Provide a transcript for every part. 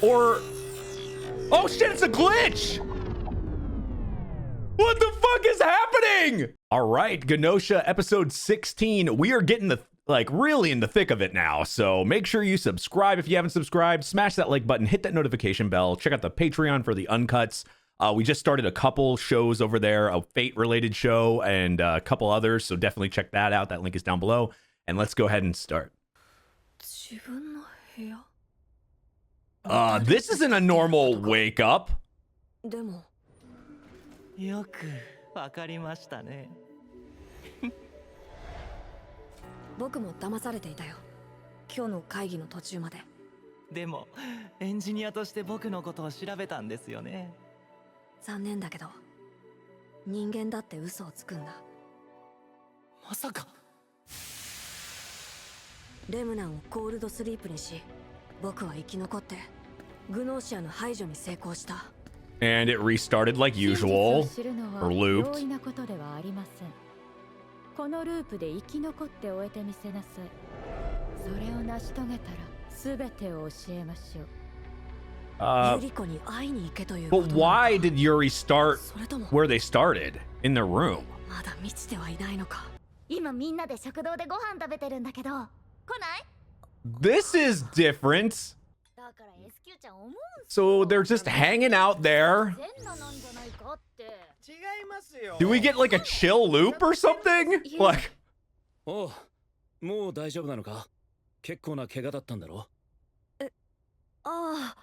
Or... Oh shit, it's a glitch! What the fuck is happening? All right, GNOSIA episode 16. We are getting really in the thick of it now. So make sure you subscribe if you haven't subscribed. Smash that like button, hit that notification bell. Check out the Patreon for the uncuts. We just started a couple shows over there, a Fate-related show and a couple others. So definitely check that out. That link is down below. And let's go ahead and start. This isn't a normal wake up. よくわかりましたね。僕も騙されていたよ。今日の会議の途中まで。でもエンジニアとして僕のことを調べたんですよね。残念だけど、人間だって嘘をつくんだ。まさか。レムナンをコールドスリープにし、僕は生き残ってグノーシアの排除に成功した。And it restarted like usual, or looped. このループで生き残って終えてみせなさい。それを成し遂げたら全てを教えましょう。But why did Yuri start where they started, in their room? まだ満ちてはいないのか。今みんなで食堂でご飯食べてるんだけど、来ない？ This is different. So they're just hanging out there. Do we get like a chill loop or something? Like, おう、もう大丈夫なのか？結構な怪我だったんだろ？は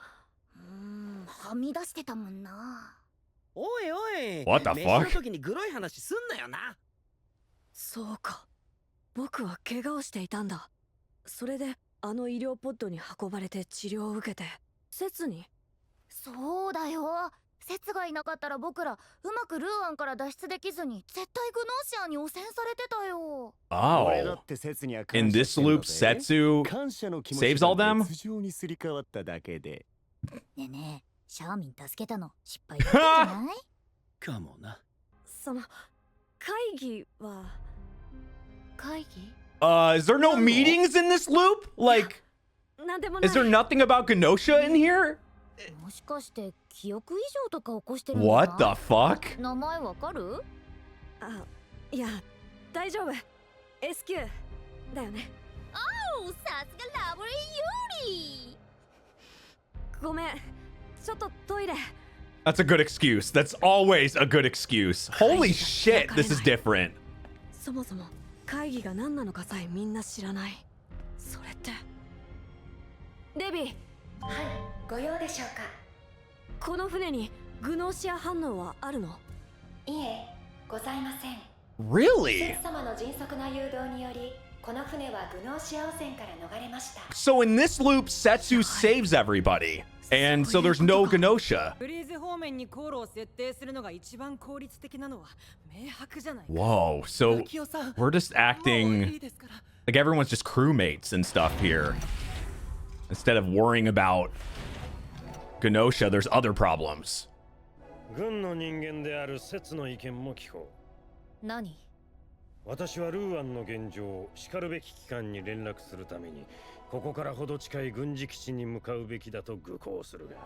み出してたもんな。おいおい。 What the fuck? 飯の時にグロい話すんなよな。そうか。僕は怪我をしていたんだ。それであの医療ポッドに運ばれて治療を受けて、節に。そうだよ。節がいなかったら僕らうまくルーアンから脱出できずに絶対グノーシアに汚染されてたよ。oh. In this loop, Setsu saves all them? ねえねえ、シャーミン助けたの失敗だったんじゃない？かもな。その会議は。会議？ Is there no meetings in this loop? Like, is there nothing about GNOSIA in here? もしかして記憶異常とか起こしてるの？ What the fuck? 名前わかる？あ、いや、大丈夫。SQ だよね。おお、さすがラブリーユーリ。ごめん、ちょっとトイレ。 That's a good excuse. That's always a good excuse. Holy shit, this is different. そもそも会議が何なのかさえみんな知らない。それって。デビー。はい、ご用でしょうか。この船にグノーシア反応はあるの？いえ、ございません。Really? セツ様の迅速な誘導により、この船はグノーシア汚染から逃れました。 So in this loop, Setsu saves everybody. And so there's no GNOSIA. Whoa, so we're just acting like everyone's just crewmates and stuff here. Instead of worrying about GNOSIA, there's other problems. 軍の人間である節の意見も聞こう。何？私はルーアンの現状を叱るべき機関に連絡するためにここからほど近い軍事基地に向かうべきだと愚行するが。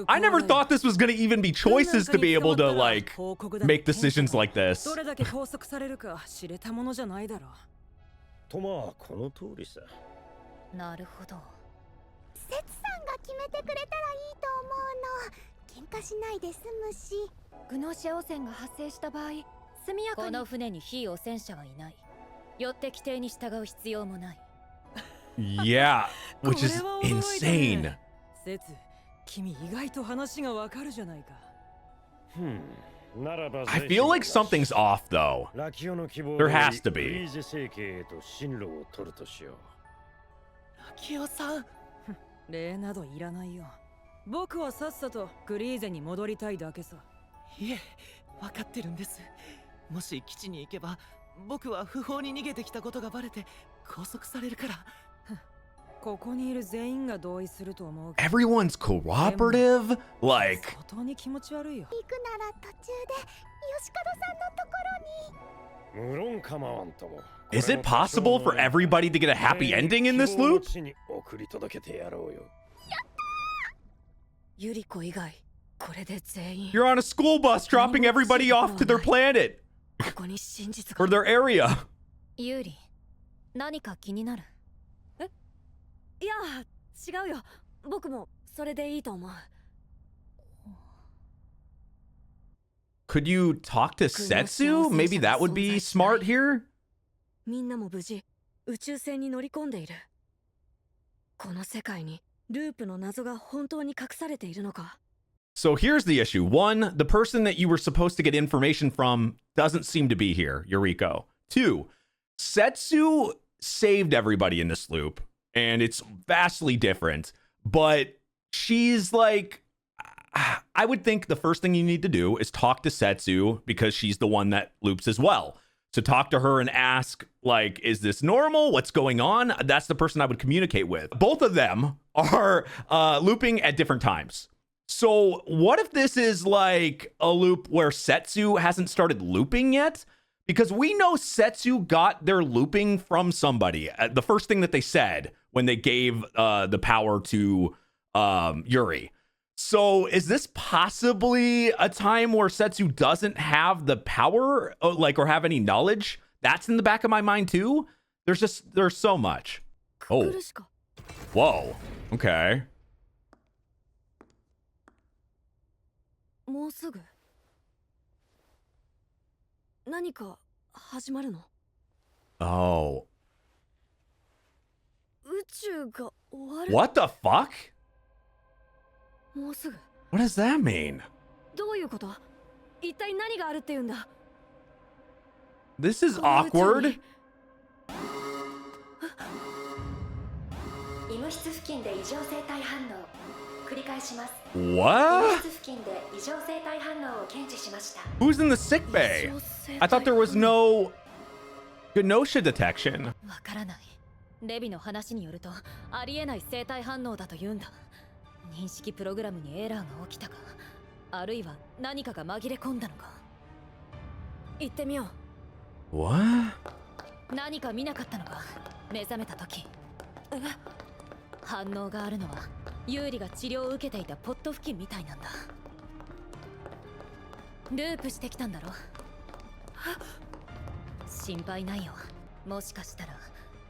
I never thought this was gonna even be choices to be able to like make decisions like this. どれだけ拘束されるか知れたものじゃないだろう。とまあこの通りさ。なるほど。セツさんが決めてくれたらいいと思うの。喧嘩しないで済むし。グノーシア汚染が発生した場合、速やかにこの船に非汚染者はいない。よって規定に従う必要もない。Yeah, which is insane. セツ、君意外と話がわかるじゃないか。I feel like something's off though. There has to be. ラキオさん、礼などいらないよ。僕はさっさとグリーゼに戻りたいだけさ。いえ、わかってるんです。もし基地に行けば、僕は不法に逃げてきたことがバレて拘束されるから。ここにいる全員が同意すると思う。Everyone's cooperative? Like... 相当に気持ち悪いよ。行くなら途中で吉門さんのところに。無論構わんとも。Is it possible for everybody to get a happy ending in this loop? 送り届けてやろうよ。やったユリコ以外これで全員 You're on a school bus dropping everybody off to their planet ここに真実 or が their area. ユーリ何か気になる？いや違うよ僕もそれでいいと思う Could you talk to Setsu? Maybe that would be smart here. みんなも無事宇宙船に乗り込んでいるこの世界にループの謎が本当に隠されているのか So here's the issue. One, the person that you were supposed to get information from doesn't seem to be here, Yuriko. Two, Setsu saved everybody in this loop, and it's vastly different. But she's like, I would think the first thing you need to do is talk to Setsu because she's the one that loops as well. So talk to her and ask, like, is this normal? What's going on? That's the person I would communicate with. Both of them are looping at different times. So what if this is like a loop where Setsu hasn't started looping yet? Because we know Setsu got their looping from somebody. The first thing that they said when they gave the power to Yuri. So is this possibly a time where Setsu doesn't have the power, like, or have any knowledge? That's in the back of my mind too. There's so much. Oh, whoa. Okay. もうすぐ何か始まるの Oh. 宇宙が終わる What the fuck? もうすぐ What does that mean? どういうこと一体何があるっていうんだ This is awkward. 医務室付近で異常生体反応繰り返します What? 医務室付近で異常生体反応を検知しました Who's in the sick bay? I thought there was no GNOSIA detection. わからない。レビの話によるとありえない生体反応だと言うんだ。認識プログラムにエラーが起きたか、あるいは何かが紛れ込んだのか。行ってみよう What? 何か見なかったのか、目覚めた時。反応があるのはユーリが治療を受けていたポット付近みたいなんだ。ループしてきたんだろ。心配ないよ。もしかしたら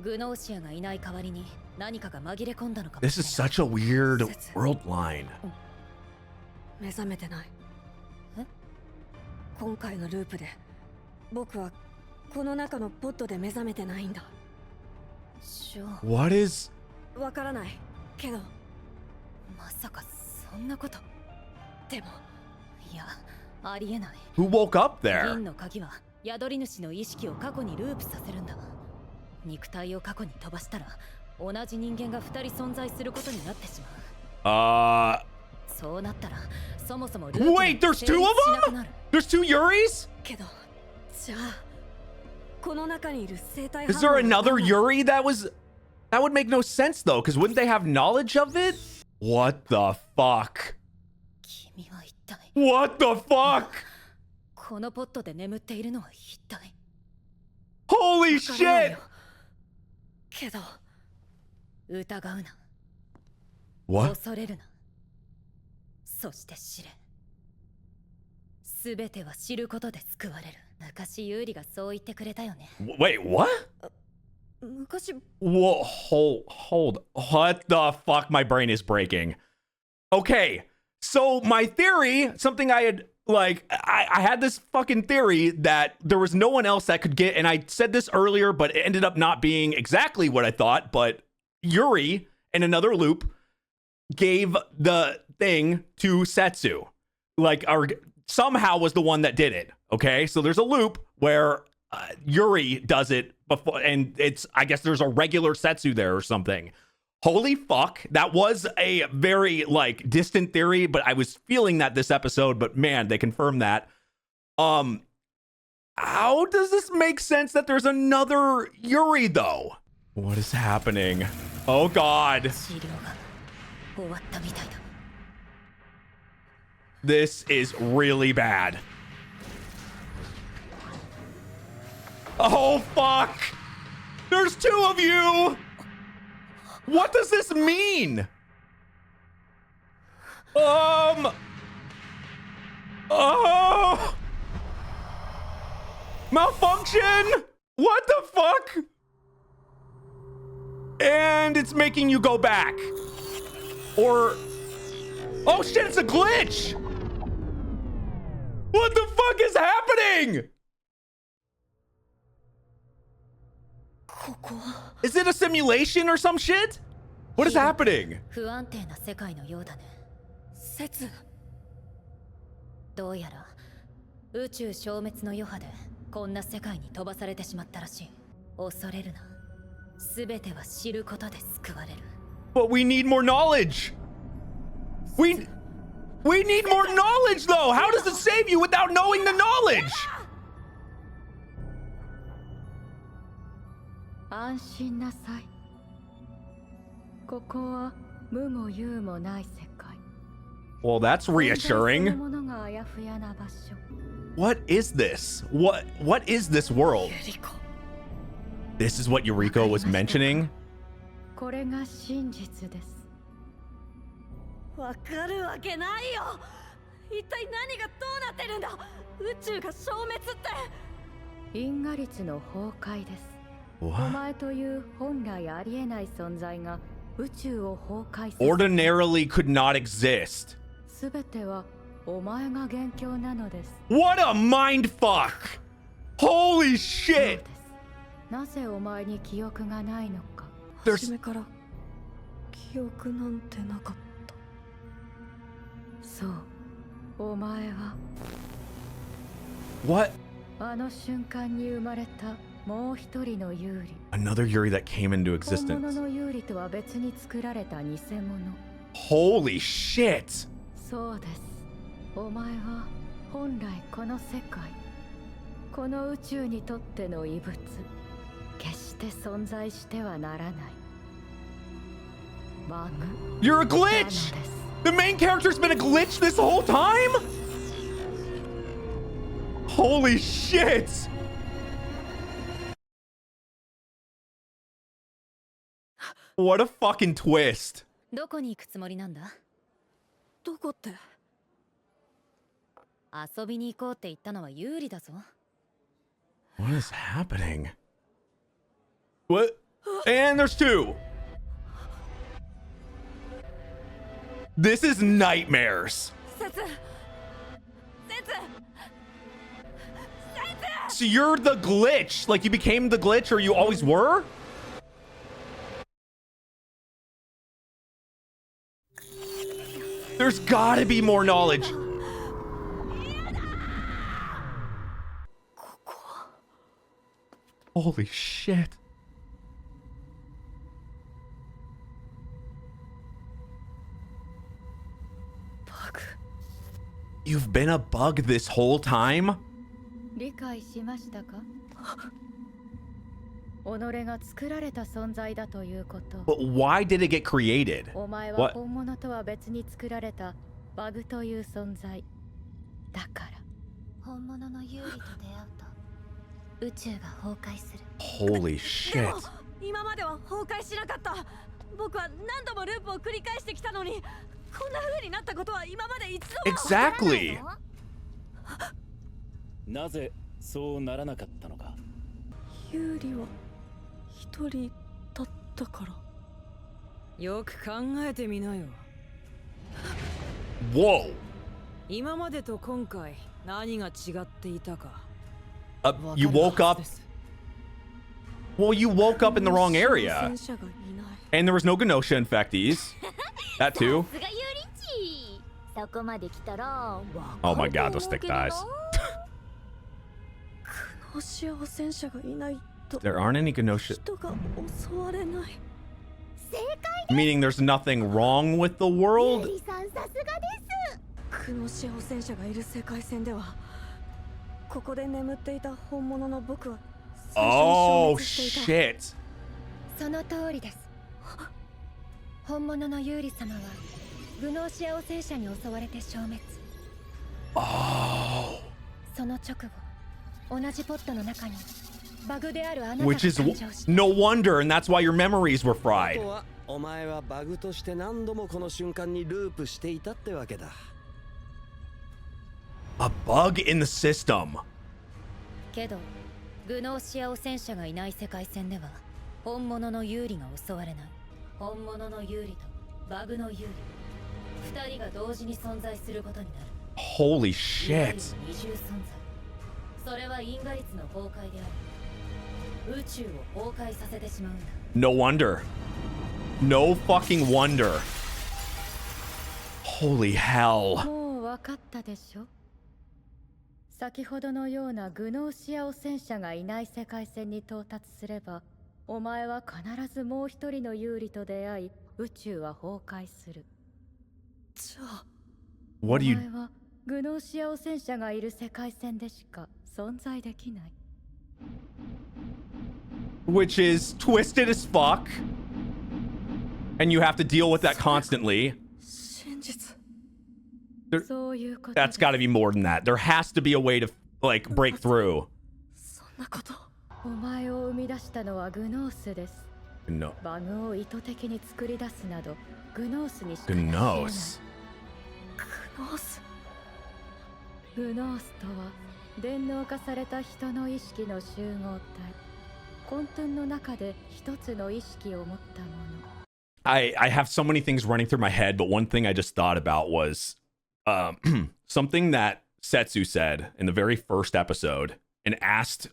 グノーシアがいない代わりに何かが紛れ込んだのかも This しれない is such a weird world line. 目覚めてない今回のループで僕はこの中のポットで目覚めてないんだ What is... わからないけどまさかそんなこと。でもいや、ありえない。 Who woke up there? 銀の鍵は宿り主の意識を過去にループさせるんだ。肉体を過去に飛ばしたら同じ人間が2人存在することになってしまう。そうなったらそもそもループ Wait, there's two of them? There's two Yuris? けどじゃあこの中にいる生体 Is there another Yuri that was... That would make no sense though, because wouldn't they have knowledge of it? What the fuck? 君は一体 What the fuck? このポットで眠っているのは一体 Holy shit! けど疑うな。 What? 恐れるな。そして知れ。すべては知ることで救われる。昔ユーリがそう言ってくれたよね。 Wait, what? 昔 Whoa, hold. What the fuck? My brain is breaking. Okay, so my theory, something I had, like, I had this fucking theory that there was no one else that could get, and I said this earlier, but it ended up not being exactly what I thought, but Yuri in another loop gave the thing to Setsu. Like, or somehow was the one that did it. Okay, so there's a loop where Yuri does it before, and it's, I guess there's a regular Setsu there or something. Holy fuck, that was a very, like, distant theory, but I was feeling that this episode, but man, they confirmed that. How does this make sense that there's another Yuri, though? What is happening? Oh god. 治療が終わったみたいだ。 This is really bad. Oh, fuck! There's two of you! What does this mean? Oh! Malfunction? What the fuck? And it's making you go back. Or... Oh shit, it's a glitch! What the fuck is happening? Is it a simulation or some shit? What is happening? 不安定な世界のようだね。説どうやら宇宙消滅の余波でこんな世界に飛ばされてしまったらしい。恐れるな。すべては知ることで救われる。But we need more knowledge. We need more knowledge though. How does it save you without knowing the knowledge? 安心なさい。ここは無も有もない世界。 Well, that's reassuring. ものがあやふやな場所。 What is this? What is this world? This is what Yuriko was mentioning? これが真実です。わかるわけないよ。一体何がどうなってるんだ。宇宙が消滅って。因果律の崩壊です。お What? 前という本来ありえない存在が宇宙を崩壊させ Ordinarily could not exist. すべてはお前が元凶なのです。 What a mindfuck! Holy そう shit! です。なぜお前に記憶がないのか。初めから記憶なんてなかった。そう、お前は What? あの瞬間に生まれたもう一人のユーリ。 Another Yuri that came into 本物 existence. のユーリとは別に作られた偽物。 Holy shit! そうです。お前は本来この世界、この宇宙にとっての異物、決して存在してはならないバグ。 You're a glitch! The main character's been a glitch this whole time? Holy shit! What a fucking twist. どこに行くつもりなんだ。どこって。遊びに行こうって言ったのは有利だぞ。 What is happening? What? And there's two. This is nightmares. 説。 So you're the glitch. Like you became the glitch or you always were? There's gotta be more knowledge. Holy shit. You've been a bug this whole time? 理解しましたか。己が作られた存在だということ。 But why did it get created? お前は What? 本物とは別に作られたバグという存在だから。本物のユーリと出会うと宇宙が崩壊する。 Holy shit. 今までは崩壊しなかった。僕は何度もループを繰り返してきたのに、こんな風になったことは今まで一度も。 Exactly. なぜそうならなかったのか。ユーリは一人だったから。よく考えてみなよ。 Whoa. 今までと今回何が違っていたか。 You woke up. Well, you woke up in the wrong area. 戦車がいない。 And there was no GNOSIA infectees. That too. さすがユーリッチ。そこまで来たら。 Oh my god, those thick thighs. グノシア汚染者がいないと。 There aren't any GNOSIA. 人が襲われない。正解。 Meaning there's nothing wrong with the ユー world? リさんさすがです。グノシア汚染者がいる世界線では、ここで眠っていた本物の僕は Oh 最初に消滅していた。 shit. その通りです。本物のユーリ様はグノーシア汚染者に襲われて消滅。 Oh. その直後、同じポットの中にバグであるあなたが Which is 誕生し no wonder, and that's why your memories were あ fried. とはお前はバグとして何度もこの瞬間にループしていたってわけだ。A bug in the system. けどグノーシア汚染者がいない世界線では本物のユーリが襲われない。本物のユーリとバグのユーリ二人が同時に存在することになる。 Holy 二 shit. 重存在。それは因果律の崩壊であり宇宙を崩壊させてしまうんだ。 No wonder. No fucking wonder. Holy hell. もう分かったでしょ。先ほどのようなグノーシア汚染者がいない世界線に到達すればお前は必ずもう一人のユーリと出会い宇宙は崩壊する。じゃあ What do お前 you... はグノーシア汚染者がいる世界線でしか存在できない。 Which is twisted as fuck. And you have to deal with that constantly. 真実 そういうこと That's got to be more than that. There has to be a way to, like, break through. そんなこと。お前を生み出したのはグノースです。 No. バグを意図的に作り出すなどグノースにしかなり得ない。 GNOS. グノース。グノースとは電脳化された人の意識の集合体。混沌の中で一つの意識を持ったもの。 I have so many things running through my head, but one thing I just thought about was something that Setsu said in the very first episode and asked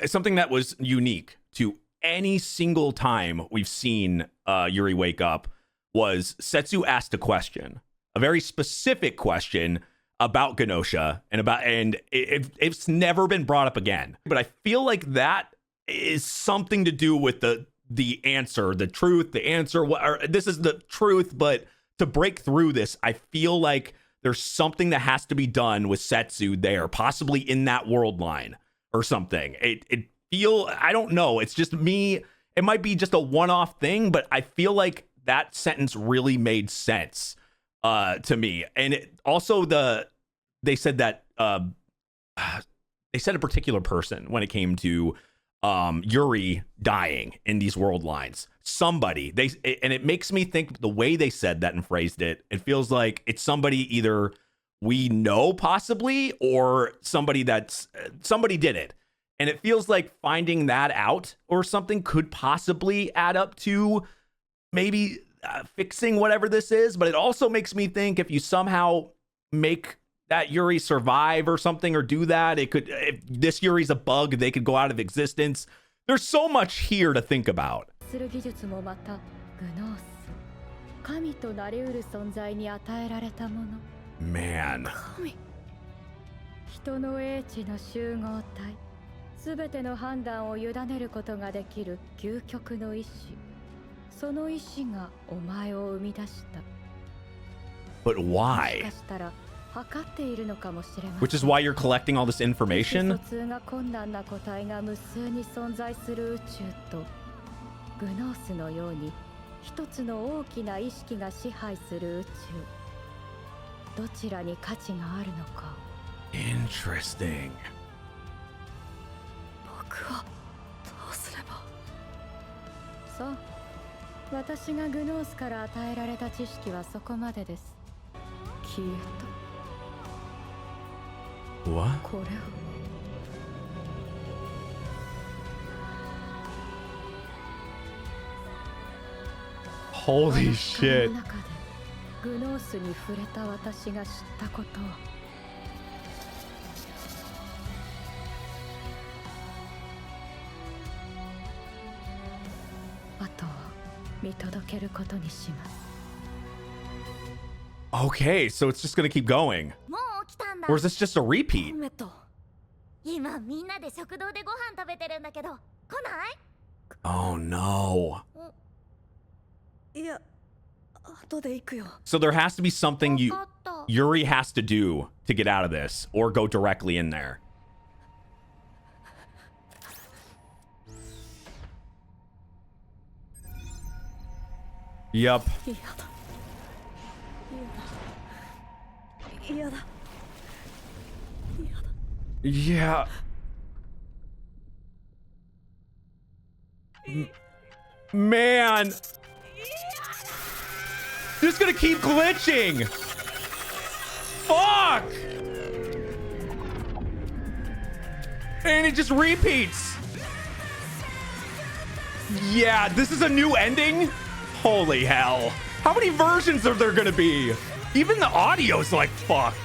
something that was unique to any single time we've seen Yuri wake up was Setsu asked a question, a very specific question about GNOSIA and it's never been brought up again. But I feel like that is something to do with the answer, the truth, the answer. This is the truth, but to break through this, I feel like there's something that has to be done with Setsu there, possibly in that world line or something. I don't know. It's just me. It might be just a one-off thing, but I feel like that sentence really made sense to me. And also they said that they said a particular person when it came to Yuri dying in these world lines. Somebody and it makes me think the way they said that and phrased it, it feels like it's somebody either we know possibly or somebody did it. And it feels like finding that out or something could possibly add up to maybe fixing whatever this is. But it also makes me think if you somehow make that Yuri survive or something or do that, it could, if this Yuri's a bug, they could go out of existence. There's so much here to think about. する技術もまたグノース神となり得る存在に与えられたもの。 Man. 神。人の英知の集合体。すべての判断を委ねることができる究極の意志。その意志がお前を生み出した。 But も why? しかしたら測っているのかもしれません。 Which is why you're collecting all this information? 意思疎通が困難な個体が無数に存在する宇宙とグノースのように一つの大きな意識が支配する宇宙。どちらに価値があるのか。 Interesting. 僕はどうすれば。そう。私がグノースから与えられた知識はそこまでです。消えた。 What? これを。 Holy shit. この中でグノースに触れた私が知ったことを。あとは見届けることにします。 Okay, so it's just gonna keep going. もう起きたんだ。 Or is this just a repeat? メット。今みんなで食堂でご飯食べてるんだけど、来ない？ Oh no. いや、後で行くよ。 So there has to be something わかった。 Yuri has to do to get out of this or go directly in there. Yup. 嫌だ。嫌だ。嫌だ。 Yeah. Man. This is gonna keep glitching. Fuck. And it just repeats. Yeah, this is a new ending? Holy hell. How many versions are there gonna be? Even the audio's like fucked.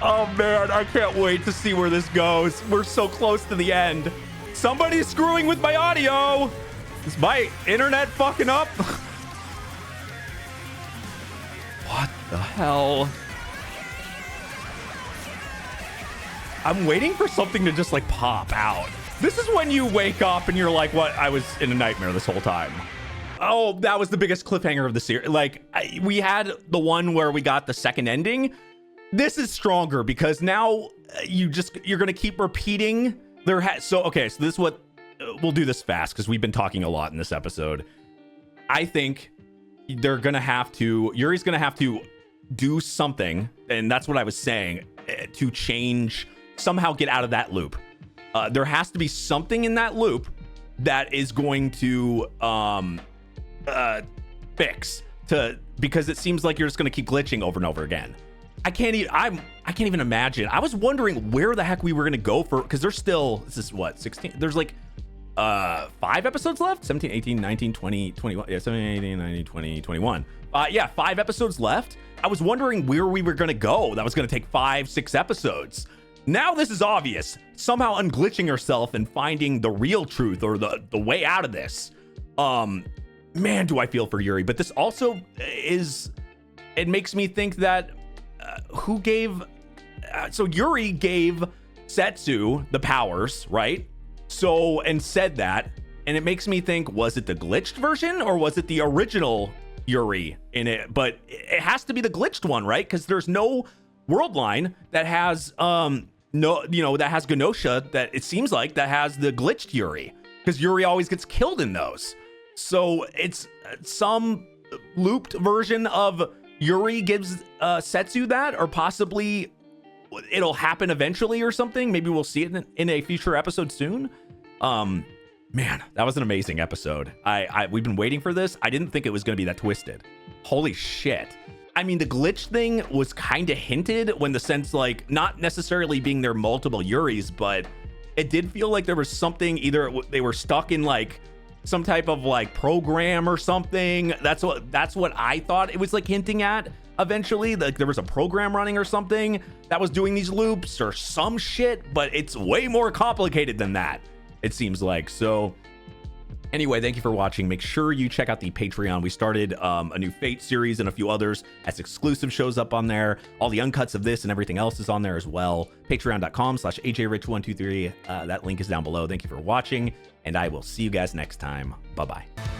Oh man, I can't wait to see where this goes. We're so close to the end. Somebody's screwing with my audio. Is my internet fucking up? What the hell? I'm waiting for something to just like pop out. This is when you wake up and you're like, what? I was in a nightmare this whole time. Oh, that was the biggest cliffhanger of the series. Like, we had the one where we got the second ending. This is stronger because now you're going to keep repeating. So this is what we'll do this fast because we've been talking a lot in this episode. I think they're going to have to, Yuri's going to have to do something. And that's what I was saying, to change, somehow get out of that loop. There has to be something in that loop that is going to fix because it seems like you're just going to keep glitching over and over again. I can't even imagine. I was wondering where the heck we were going to go for, because there's still, this is what, 16? There's like 5 episodes left? 17, 18, 19, 20, 21. Yeah, 17, 18, 19, 20, 21. Yeah, 5 episodes left. I was wondering where we were going to go. That was going to take 5-6 episodes. Now this is obvious. Somehow unglitching herself and finding the real truth or the way out of this. Man, do I feel for Yuri. But this also it makes me think that who gave... so Yuri gave Setsu the powers, right? So, and said that, and it makes me think, was it the glitched version or was it the original Yuri in it? But it has to be the glitched one, right? Because there's no world line that has that has GNOSIA, that it seems like that has the glitched Yuri, because Yuri always gets killed in those. So it's some looped version of Yuri gives Setsu that, or possibly it'll happen eventually or something. Maybe we'll see it in a future episode soon. Man, that was an amazing episode. We've been waiting for this. I didn't think it was going to be that twisted. Holy shit. I mean, the glitch thing was kind of hinted when the sense, like, not necessarily being there multiple Yuris, but it did feel like there was something, either they were stuck in like some type of like program or something. That's what I thought it was like hinting at eventually. Like there was a program running or something that was doing these loops or some shit, but it's way more complicated than that, it seems like. So anyway, thank you for watching. Make sure you check out the Patreon. We started a new Fate series and a few others as exclusive shows up on there. All the uncuts of this and everything else is on there as well. Patreon.com/ajrich123. That link is down below. Thank you for watching, and I will see you guys next time. Bye-bye.